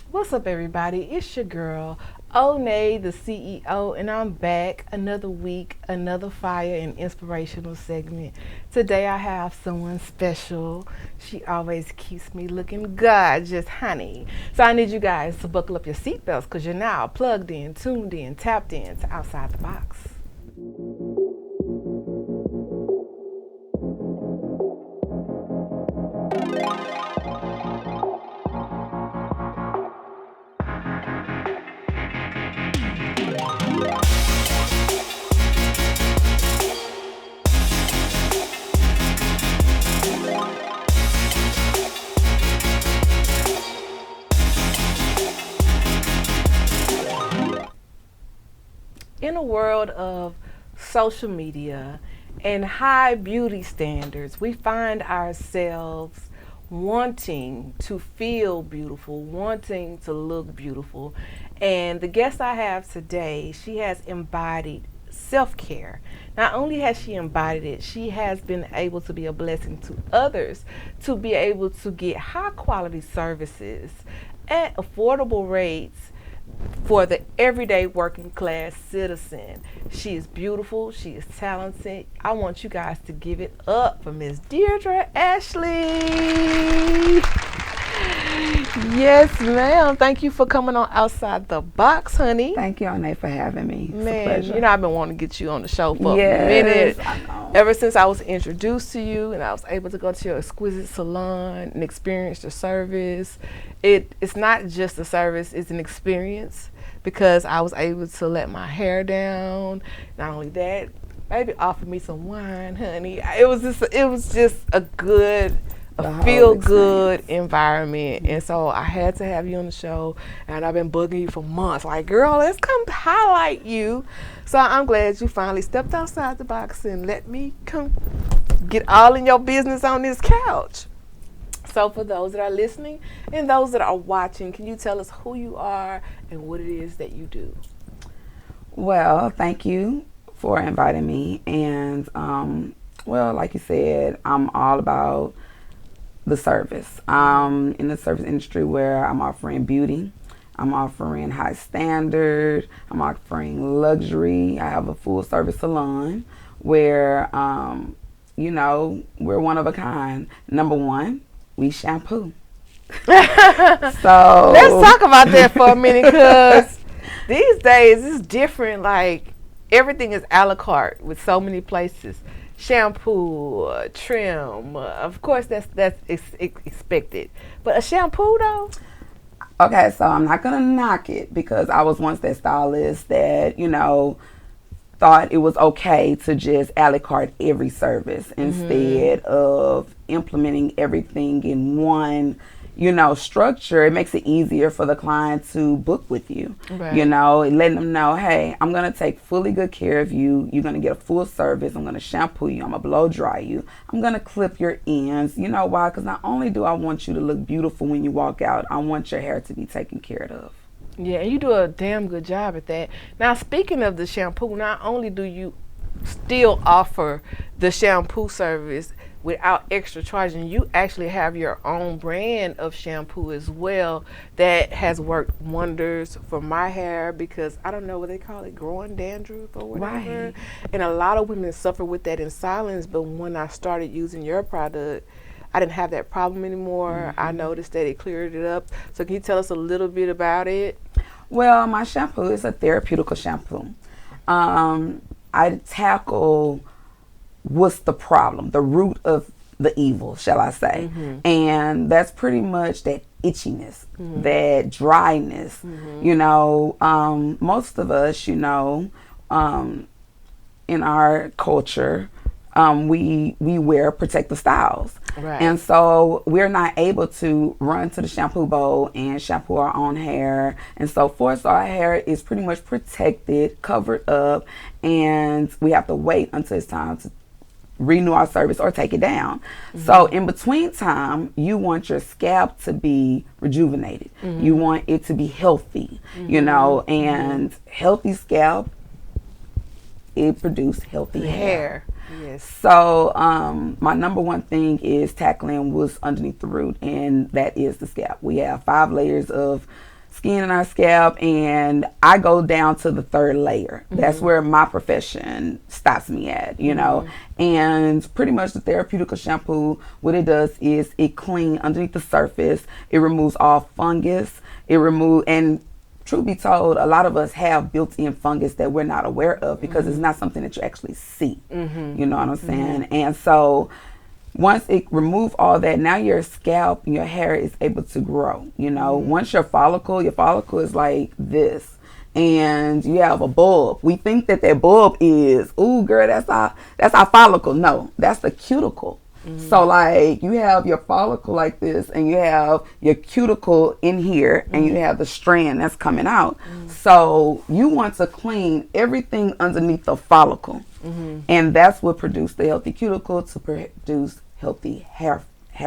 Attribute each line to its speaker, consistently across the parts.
Speaker 1: What's up, everybody? It's your girl, Onney, the CEO, and I'm back another week, another fire and inspirational segment. Today I have someone special. She always keeps me looking gorgeous, honey. So I need you guys to buckle up your seatbelts because you're now plugged in, tuned in, tapped in to Outside the Box. In a world of social media and high beauty standards, we find ourselves wanting to feel beautiful, wanting to look beautiful. And the guest I have today, she has embodied self-care. Not only has she embodied it, she has been able to be a blessing to others to be able to get high quality services at affordable rates for the everyday working class citizen. She is beautiful. She is talented. I want you guys to give it up for Miss Deidre Ashley. Yes, ma'am. Thank you for coming on Outside the Box, honey.
Speaker 2: Thank you, Onney, for having me. It's a
Speaker 1: Man,
Speaker 2: pleasure.
Speaker 1: you know I've been wanting to get you on the show for
Speaker 2: Yes,
Speaker 1: a minute.
Speaker 2: I know.
Speaker 1: Ever since I was introduced to you and I was able to go to your exquisite salon and experience the service. It's not just a service, it's an experience because I was able to let my hair down. Not only that, baby offered me some wine, honey. It was just a good,
Speaker 2: The
Speaker 1: a
Speaker 2: whole
Speaker 1: feel good
Speaker 2: experience.
Speaker 1: environment. And so I had to have you on the show, and I've been bugging you for months. Like, girl, let's come highlight you. So I'm glad you finally stepped outside the box and let me come get all in your business on this couch. So for those that are listening and those that are watching, can you tell us who you are and what it is that you do?
Speaker 2: Well, thank you for inviting me. And, well, like you said, I'm all about the service. In the service industry where I'm offering beauty, I'm offering high standard, I'm offering luxury. I have a full service salon where, we're one of a kind. Number one, we shampoo. So
Speaker 1: Let's talk about that for a minute because these days it's different. Like everything is a la carte with so many places. Shampoo, trim, of course that's expected. But a shampoo though?
Speaker 2: Okay, so I'm not gonna knock it because I was once that stylist that, thought it was okay to just a la carte every service instead of implementing everything in one, structure. It makes it easier for the client to book with you.
Speaker 1: Right.
Speaker 2: Letting them know, hey, I'm gonna take fully good care of you. You're gonna get a full service. I'm gonna shampoo you. I'm gonna blow dry you. I'm gonna clip your ends. You know why? Because not only do I want you to look beautiful when you walk out, I want your hair to be taken care of.
Speaker 1: Yeah, and you do a damn good job at that. Now, speaking of the shampoo, not only do you still offer the shampoo service without extra charging, you actually have your own brand of shampoo as well that has worked wonders for my hair because I don't know what they call it, growing dandruff or whatever.
Speaker 2: Right.
Speaker 1: And a lot of women suffer with that in silence, but when I started using your product, I didn't have that problem anymore. I noticed that it cleared it up. So can you tell us a little bit about it?
Speaker 2: Well, my shampoo is a therapeutical shampoo. I tackle what's the problem, the root of the evil, shall I say. And that's pretty much that itchiness, that dryness. Most of us, in our culture, we wear protective styles.
Speaker 1: Right.
Speaker 2: And so we're not able to run to the shampoo bowl and shampoo our own hair and so forth. So our hair is pretty much protected, covered up, and we have to wait until it's time to renew our service or take it down. So in between time, you want your scalp to be rejuvenated. You want it to be healthy, and healthy scalp, it produces healthy hair.
Speaker 1: Yes.
Speaker 2: So my number one thing is tackling what's underneath the root, and that is the scalp. We have 5 layers of skin in our scalp, and I go down to the third layer. That's where my profession stops me at, you know. And pretty much the therapeutic shampoo, what it does is it cleans underneath the surface. It removes all fungus. And truth be told, a lot of us have built-in fungus that we're not aware of because it's not something that you actually see. You know what I'm saying? And so once it remove all that, now your scalp and your hair is able to grow. You know, once your follicle is like this, and you have a bulb. We think that bulb is, ooh, girl, that's our follicle. No, that's the cuticle. So like you have your follicle like this, and you have your cuticle in here, and you have the strand that's coming out. So you want to clean everything underneath the follicle, and that's what produced the healthy cuticle to produce healthy hair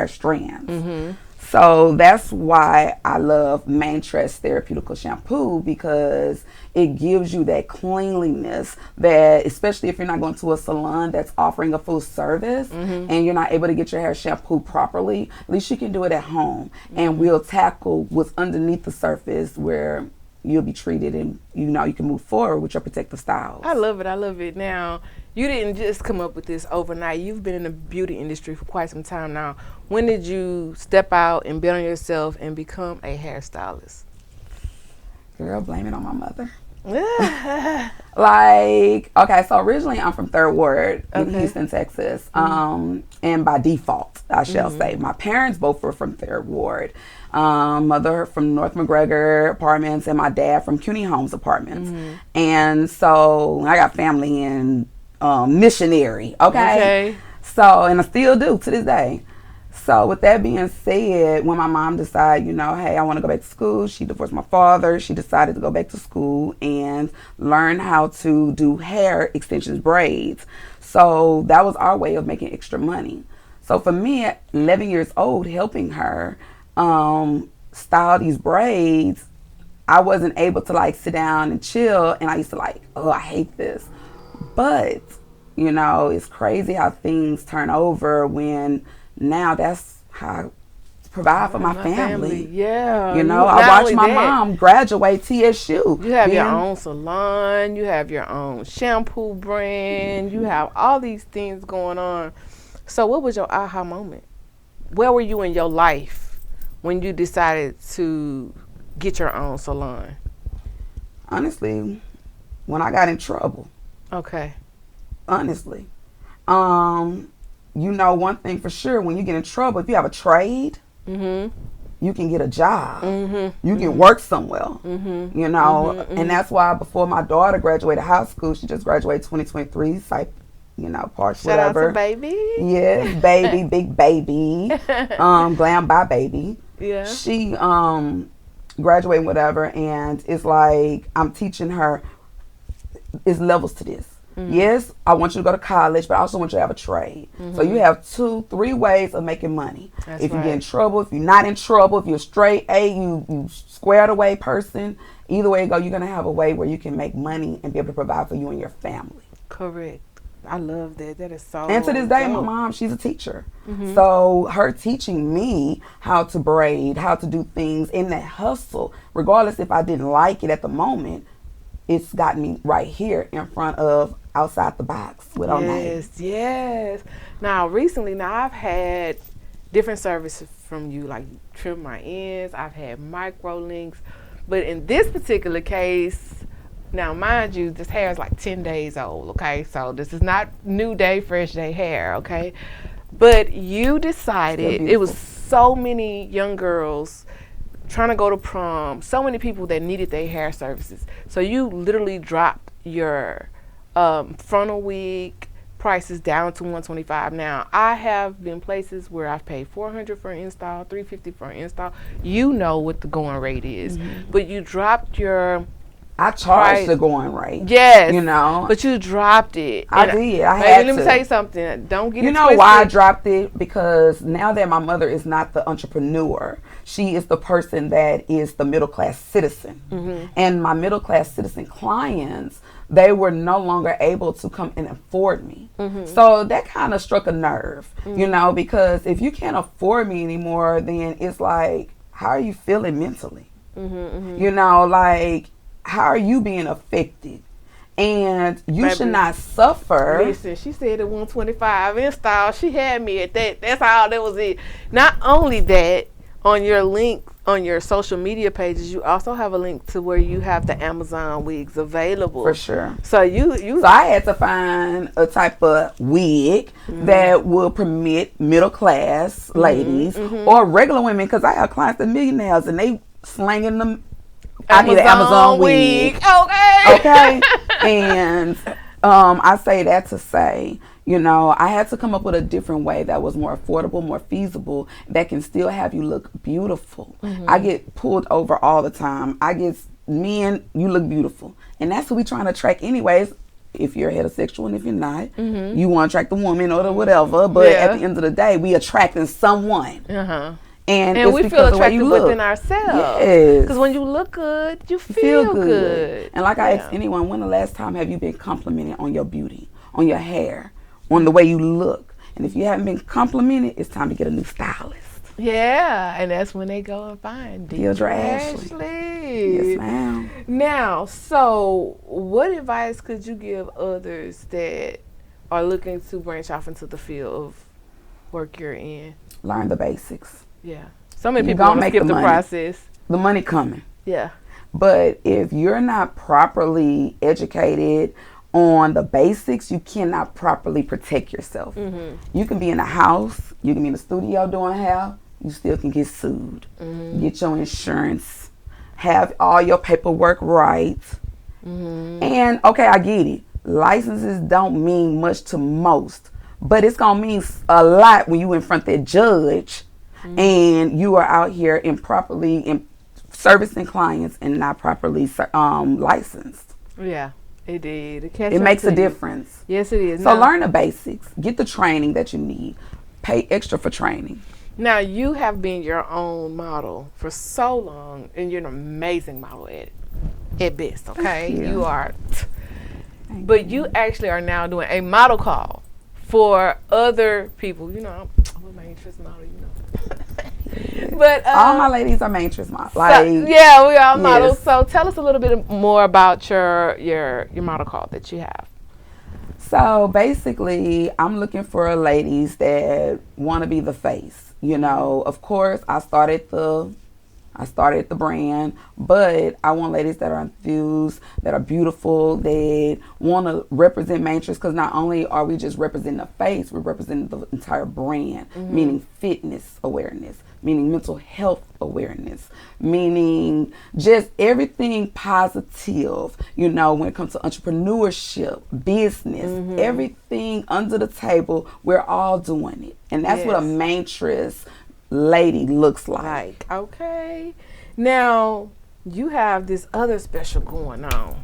Speaker 2: strands. So that's why I love Manetres Therapeutic Shampoo, because it gives you that cleanliness that, especially if you're not going to a salon that's offering a full service and you're not able to get your hair shampooed properly, at least you can do it at home. And we'll tackle what's underneath the surface where you'll be treated, and you know you can move forward with your protective styles.
Speaker 1: I love it. Now, you didn't just come up with this overnight. You've been in the beauty industry for quite some time now. When did you step out and bet on yourself and become a hairstylist?
Speaker 2: Girl, blame it on my mother. Like, okay, so originally I'm from Third Ward in Houston, Texas. And by default, I shall say. My parents both were from Third Ward. Mother from North McGregor Apartments, and my dad from CUNY Homes Apartments. And so I got family in Missionary, okay? So, and I still do to this day. So with that being said, when my mom decided, you know, hey, I want to go back to school, she divorced my father. She decided to go back to school and learn how to do hair extensions, braids. So that was our way of making extra money. So for me, at 11 years old, helping her style these braids, I wasn't able to like sit down and chill. And I used to like, oh, I hate this. But, you know, it's crazy how things turn over when now that's how I provide for my family.
Speaker 1: Yeah.
Speaker 2: You know, I watched my mom graduate TSU.
Speaker 1: You have your own salon, you have your own shampoo brand, you have all these things going on. So what was your aha moment? Where were you in your life when you decided to get your own salon?
Speaker 2: Honestly, when I got in trouble.
Speaker 1: Okay. Honestly.
Speaker 2: You know, one thing for sure, when you get in trouble, if you have a trade, you can get a job. You can work somewhere, you know. And that's why before my daughter graduated high school, she just graduated 2023, psych, you know, parts, whatever.
Speaker 1: Shout out to baby.
Speaker 2: Yes, baby, big baby, glam by baby.
Speaker 1: Yeah.
Speaker 2: She graduated, whatever, and it's like I'm teaching her, it's levels to this. Yes, I want you to go to college, but I also want you to have a trade. So you have 2-3 ways of making money.
Speaker 1: That's
Speaker 2: if you
Speaker 1: right.
Speaker 2: get in trouble, if you're not in trouble, if you're straight A, you squared away person, either way you go, you're going to have a way where you can make money and be able to provide for you and your family.
Speaker 1: Correct. I love that. That is so
Speaker 2: And to this day,
Speaker 1: dope.
Speaker 2: my mom, she's a teacher. So her teaching me how to braid, how to do things in that hustle, regardless if I didn't like it at the moment, it's got me right here in front of outside the box with Onney.
Speaker 1: Yes. Now, recently, I've had different services from you, like trim my ends. I've had micro links. But in this particular case, now, mind you, this hair is like 10 days old, okay? So this is not new day, fresh day hair, okay? But you decided, it was so many young girls trying to go to prom, so many people that needed their hair services. So you literally dropped your frontal wig prices down to $125. Now, I have been places where I've paid $400 for an install, $350 for an install. You know what the going rate is. But you dropped your
Speaker 2: I charged the going rate.
Speaker 1: Yes.
Speaker 2: You know.
Speaker 1: But you dropped it.
Speaker 2: I did. I had
Speaker 1: let
Speaker 2: to.
Speaker 1: me tell you something. Don't get it
Speaker 2: You know
Speaker 1: twisted.
Speaker 2: why I dropped it? Because now that my mother is not the entrepreneur, she is the person that is the middle class citizen. And my middle class citizen clients, they were no longer able to come and afford me. So that kind of struck a nerve, you know, because if you can't afford me anymore, then it's like, how are you feeling mentally? You know, like, how are you being affected? And you
Speaker 1: Baby,
Speaker 2: should not suffer.
Speaker 1: Listen, she said at 125 install. She had me at that. That's all. That was it. Not only that, on your link on your social media pages, you also have a link to where you have the Amazon wigs available.
Speaker 2: For sure.
Speaker 1: So
Speaker 2: So I had to find a type of wig that will permit middle class ladies or regular women, because I have clients that millionaires and they slanging them. I need an Amazon wig. Okay. And I say that to say, you know, I had to come up with a different way that was more affordable, more feasible, that can still have you look beautiful. I get pulled over all the time. I get men, you look beautiful. And that's what we trying to attract anyways. If you're heterosexual and if you're not, you want to attract the woman or the whatever. But at the end of the day, we attracting someone. And
Speaker 1: we feel attracted within ourselves.
Speaker 2: Yes.
Speaker 1: Because when you look good, you feel good.
Speaker 2: And like I ask anyone, when the last time have you been complimented on your beauty, on your hair, on the way you look? And if you haven't been complimented, it's time to get a new stylist.
Speaker 1: Yeah, and that's when they go and find
Speaker 2: Deidre Ashley. Yes, ma'am.
Speaker 1: Now, so what advice could you give others that are looking to branch off into the field of work you're in?
Speaker 2: Learn the basics.
Speaker 1: Yeah. So many people want to skip the process.
Speaker 2: The money coming.
Speaker 1: Yeah.
Speaker 2: But if you're not properly educated on the basics, you cannot properly protect yourself. You can be in a house, you can be in a studio doing hair, you still can get sued. Get your insurance, have all your paperwork right. And okay, I get it. Licenses don't mean much to most, but it's gonna mean a lot when you in front of that judge and you are out here improperly servicing clients and not properly licensed.
Speaker 1: Yeah, it did.
Speaker 2: It makes a difference.
Speaker 1: Yes, it is.
Speaker 2: So learn the basics. Get the training that you need. Pay extra for training.
Speaker 1: Now, you have been your own model for so long, and you're an amazing model at best, okay? You are. But you actually are now doing a model call for other people. You know, I'm a Manetres model, you know. But
Speaker 2: all my ladies are Manetres models.
Speaker 1: We are models. So tell us a little bit more about your model call that you have.
Speaker 2: So basically, I'm looking for ladies that want to be the face. You know, of course, I started the brand, but I want ladies that are enthused, that are beautiful, that want to represent Manetres, because not only are we just representing the face, we're representing the entire brand, meaning fitness awareness, meaning mental health awareness, meaning just everything positive, you know, when it comes to entrepreneurship, business, everything under the table, we're all doing it. And that's what a Manetres lady looks like.
Speaker 1: Okay. Now, you have this other special going on.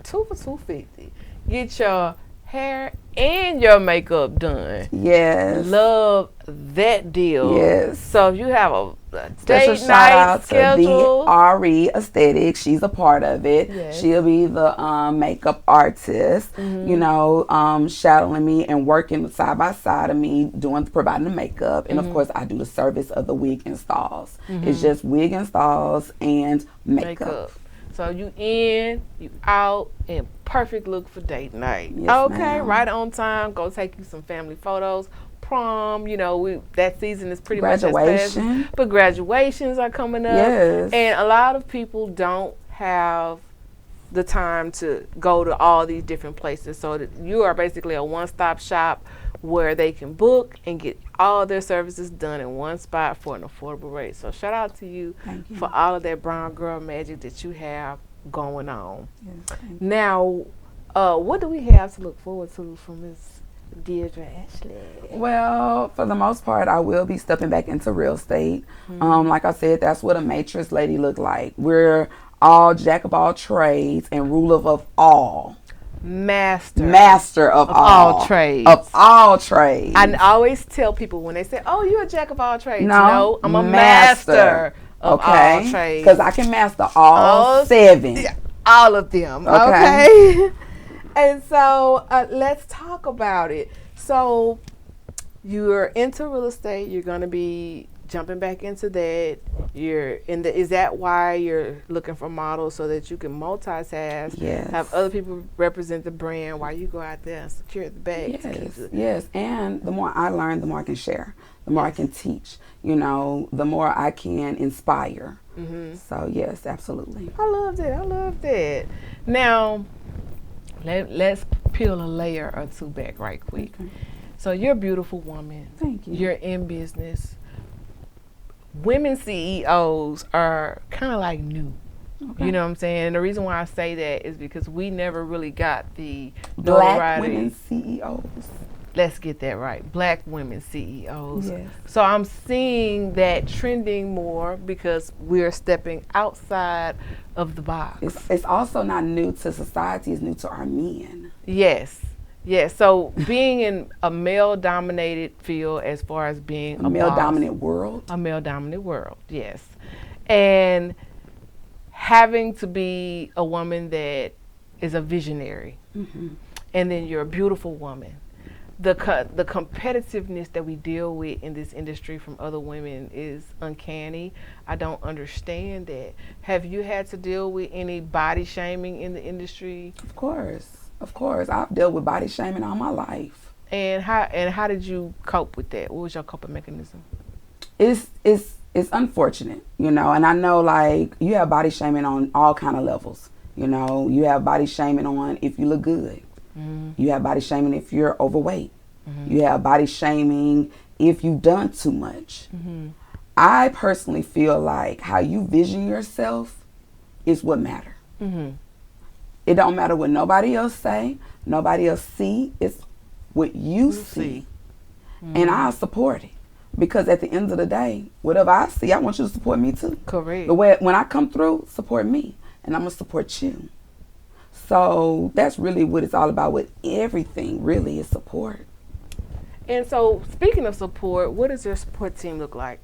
Speaker 1: 2 for $250. Get your hair and your makeup done.
Speaker 2: Yes.
Speaker 1: Love that deal.
Speaker 2: Yes.
Speaker 1: So if you have a
Speaker 2: special
Speaker 1: date
Speaker 2: shout
Speaker 1: night
Speaker 2: out
Speaker 1: schedule.
Speaker 2: to the RE Aesthetics. She's a part of it.
Speaker 1: Yes.
Speaker 2: She'll be the makeup artist, you know, shadowing me and working side by side of me, providing the makeup. And of course, I do the service of the wig installs. It's just wig installs and makeup.
Speaker 1: So you in, you out, and perfect look for date night.
Speaker 2: Yes,
Speaker 1: okay,
Speaker 2: ma'am.
Speaker 1: right on time. Go take you some family photos. Prom, you know, that season is pretty much
Speaker 2: graduation.
Speaker 1: But graduations are coming up.
Speaker 2: Yes.
Speaker 1: And a lot of people don't have the time to go to all these different places. So that you are basically a one-stop shop where they can book and get all their services done in one spot for an affordable rate. So shout out to you for all of that brown girl magic that you have going on.
Speaker 2: Yes,
Speaker 1: now, what do we have to look forward to from Miss Deidre Ashley?
Speaker 2: Well, for the most part, I will be stepping back into real estate. Like I said, that's what a Manetres lady look like. We're all jack of all trades and ruler of all. Master of all trades. Of all trades.
Speaker 1: I always tell people when they say, "Oh, you're a jack of all trades."
Speaker 2: No,
Speaker 1: I'm a master of all trades.
Speaker 2: Because I can master all 7.
Speaker 1: All of them. Okay. And so let's talk about it. So you're into real estate. You're going to be jumping back into that. Is that why you're looking for models so that you can multitask?
Speaker 2: Yes.
Speaker 1: Have other people represent the brand while you go out there and secure the bag.
Speaker 2: Yes. And the more I learn, the more I can share, the more I can teach. You know, the more I can inspire. So yes, absolutely.
Speaker 1: I love that. Now, let's peel a layer or two back right quick.
Speaker 2: Okay.
Speaker 1: So you're a beautiful woman.
Speaker 2: Thank you.
Speaker 1: You're in business. Women CEOs are kind of like new.
Speaker 2: Okay.
Speaker 1: You know what I'm saying? And the reason why I say that is because we never really got the
Speaker 2: Black women CEOs.
Speaker 1: Let's get that right. Black women CEOs.
Speaker 2: Yes.
Speaker 1: So I'm seeing that trending more because we're stepping outside of the box.
Speaker 2: It's also not new to society, it's new to our men.
Speaker 1: Yes. So being in a male-dominated field as far as being
Speaker 2: A male-dominant world.
Speaker 1: A male-dominant world, yes. And having to be a woman that is a visionary. And then you're a beautiful woman. The competitiveness that we deal with in this industry from other women is uncanny. I don't understand that. Have you had to deal with any body shaming in the industry?
Speaker 2: Of course. I've dealt with body shaming all my life.
Speaker 1: And how did you cope with that? What was your coping mechanism?
Speaker 2: It's unfortunate, you know, and I know like you have body shaming on all kind of levels. You know, you have body shaming on if you look good. You have body shaming if you're overweight. You have body shaming if you've done too much. I personally feel like how you vision yourself is what matters. It don't matter what nobody else say, nobody else see. It's what you see. And I'll support it. Because at the end of the day, whatever I see, I want you to support me too.
Speaker 1: Correct.
Speaker 2: The way when I come through, support me. And I'm going to support you. So that's really what it's all about with everything, really, is support.
Speaker 1: And so, speaking of support, what does your support team look like?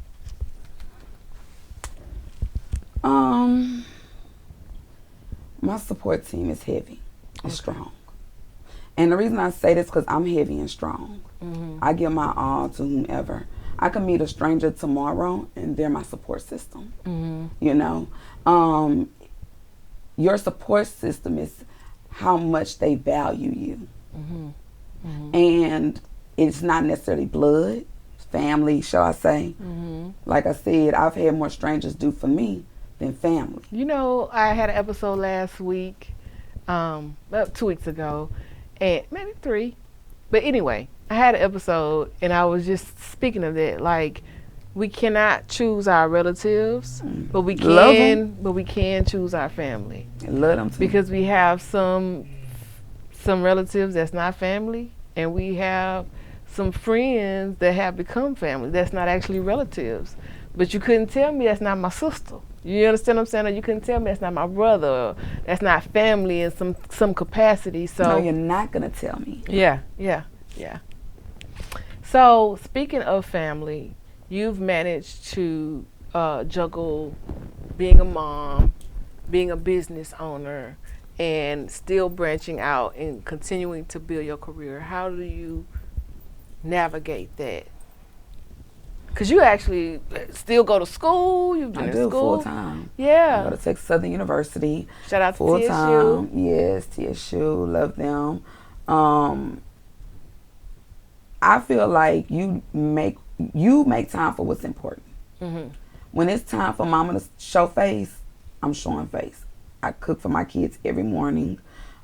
Speaker 2: My support team is heavy and strong. And the reason I say this because I'm heavy and strong. I give my all to whomever. I can meet a stranger tomorrow and they're my support system. You know, your support system is how much they value you. And it's not necessarily blood, family, shall I say. Like I said, I've had more strangers do for me than family.
Speaker 1: You know, I had an episode last week, about 2 weeks ago, and maybe 3. But anyway, I had an episode and I was just speaking of that, like, we cannot choose our relatives, but we can choose our family.
Speaker 2: I love them too.
Speaker 1: Because we have some relatives that's not family, and we have some friends that have become family that's not actually relatives. But you couldn't tell me that's not my sister. You understand what I'm saying? Or you couldn't tell me that's not my brother, or that's not family in some capacity. So
Speaker 2: no, you're not gonna tell me.
Speaker 1: Yeah. So speaking of family, you've managed to juggle being a mom, being a business owner, and still branching out and continuing to build your career. How do you navigate that? Because you actually still go to school. You've been
Speaker 2: I
Speaker 1: in
Speaker 2: do
Speaker 1: school
Speaker 2: full time.
Speaker 1: Yeah.
Speaker 2: I go to Texas Southern University.
Speaker 1: Shout out to
Speaker 2: full
Speaker 1: TSU.
Speaker 2: time. Yes, TSU. Love them. I feel like you make time for what's important. When it's time for mama to show face, I'm showing face. I cook for my kids every morning.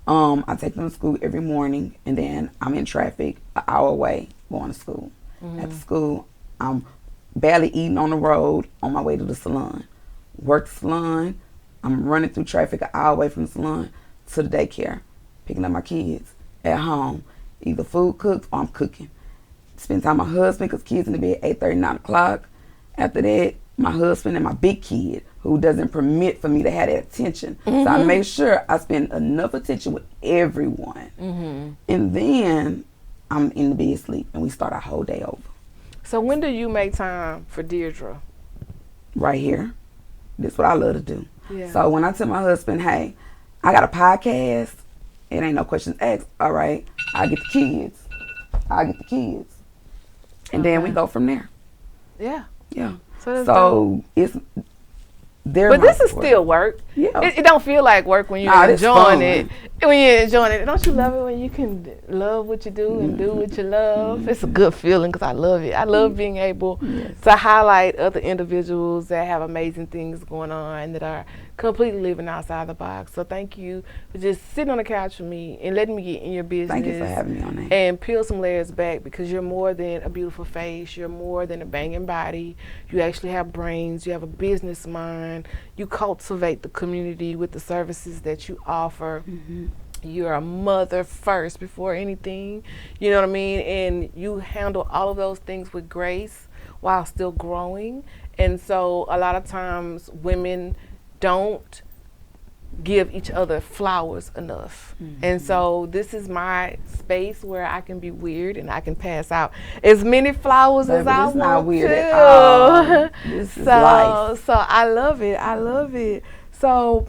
Speaker 2: I take them to school every morning, and then I'm in traffic an hour away going to school. At the school, I'm barely eating on the road on my way to the salon. Work the salon, I'm running through traffic an hour away from the salon to the daycare, picking up my kids at home. Either food cooked or I'm cooking. Spend time with my husband because kids in the bed 8:30, 9 o'clock. After that, my husband and my big kid, who doesn't permit for me to have that attention. So I make sure I spend enough attention with everyone. And then I'm in the bed sleep and we start our whole day over.
Speaker 1: So when do you make time for Deidre?
Speaker 2: Right here. This is what I love to do.
Speaker 1: Yeah.
Speaker 2: So when I tell my husband, hey, I got a podcast, it ain't no questions asked. All right, I get the kids. And then we go from there.
Speaker 1: Yeah.
Speaker 2: Yeah. So it's
Speaker 1: but this is still work.
Speaker 2: Yeah.
Speaker 1: It don't feel like work when you're enjoying it. When you're enjoying it, don't you love it when you can love what you do and do what you love? It's a good feeling because I love it. I love being able to highlight other individuals that have amazing things going on that are completely living outside the box. So thank you for just sitting on the couch with me and letting me get in your business.
Speaker 2: Thank you for having me on that.
Speaker 1: And peel some layers back, because you're more than a beautiful face. You're more than a banging body. You actually have brains. You have a business mind. You cultivate the community with the services that you offer. You're a mother first before anything, you know what I mean? And you handle all of those things with grace while still growing. And so a lot of times women don't give each other flowers enough. And so this is my space where I can be weird and I can pass out as many flowers as I want
Speaker 2: not weird
Speaker 1: to.
Speaker 2: At all. This is life.
Speaker 1: So I love it. I love it. So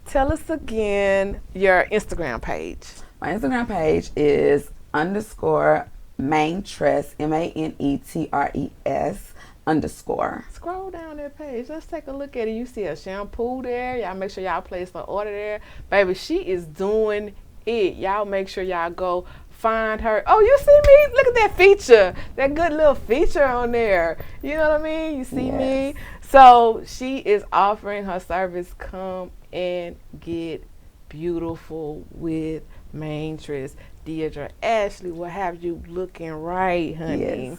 Speaker 1: tell us again your Instagram page.
Speaker 2: My Instagram page is _ Manetres, MANETRES _
Speaker 1: Scroll down that page. Let's take a look at it. You see a shampoo there. Y'all make sure y'all place the order there. Baby, she is doing it. Y'all make sure y'all go find her. Oh, you see me? Look at that feature. That good little feature on there. You know what I mean? You see me? So she is offering her service. Come and get beautiful with Manetres. Deidre Ashley will have you looking right, honey.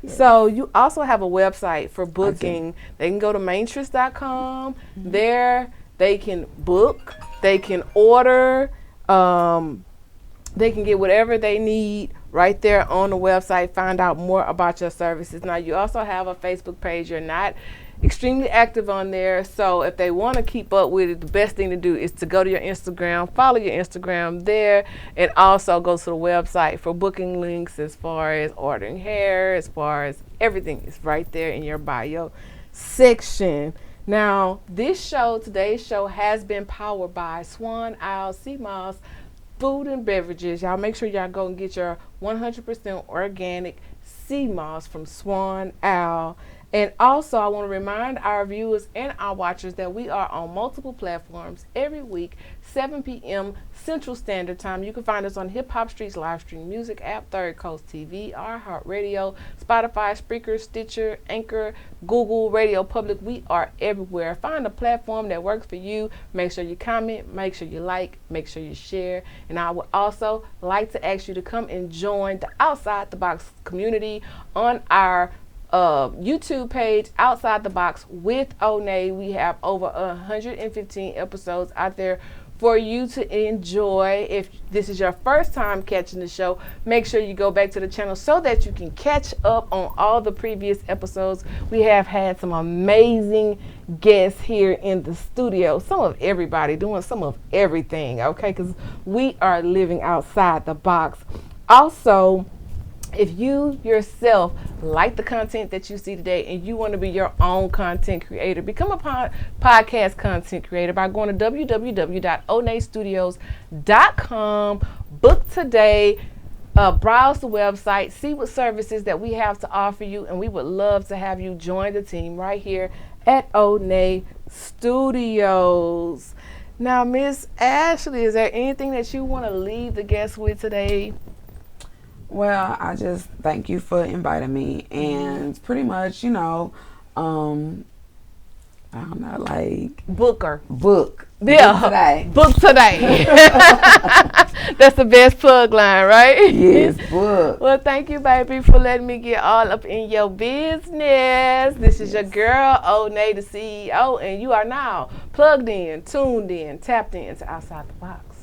Speaker 1: So you also have a website for booking. They can go to manetres.com. There they can book, they can order, they can get whatever they need right there on the website. Find out more about your services. Now you also have a Facebook page. You're not extremely active on there, so if they want to keep up with it, the best thing to do is to go to your Instagram, follow your Instagram there, and also go to the website for booking links as far as ordering hair, as far as everything is right there in your bio section. Now today's show has been powered by Swan Isle Sea Moss Food and Beverages. Y'all make sure y'all go and get your 100% organic sea moss from Swan Isle. And also, I want to remind our viewers and our watchers that we are on multiple platforms every week, 7 p.m. Central Standard Time. You can find us on Hip Hop Street's live stream music app, Third Coast TV, iHeartRadio, Spotify, Spreaker, Stitcher, Anchor, Google, Radio Public. We are everywhere. Find a platform that works for you. Make sure you comment, make sure you like, make sure you share. And I would also like to ask you to come and join the Outside the Box community on our YouTube page, Outside the Box with Onney. We have over 115 episodes out there for you to enjoy. If this is your first time catching the show, make sure you go back to the channel so that you can catch up on all the previous episodes. We have had some amazing guests here in the studio, some of everybody doing some of everything, okay, because we are living outside the box. Also, if you yourself like the content that you see today and you want to be your own content creator, become a podcast content creator by going to www.onneystudios.com. Book today, browse the website, see what services that we have to offer you, and we would love to have you join the team right here at Onney Studios. Now, Miss Ashley, is there anything that you want to leave the guests with today?
Speaker 2: Well, I just thank you for inviting me, and pretty much, I don't know, like
Speaker 1: book
Speaker 2: today.
Speaker 1: Book today. That's the best plug line, right?
Speaker 2: Yes, book.
Speaker 1: Well, thank you, baby, for letting me get all up in your business. This is your girl, Onney, the CEO, and you are now plugged in, tuned in, tapped in to Outside the Box.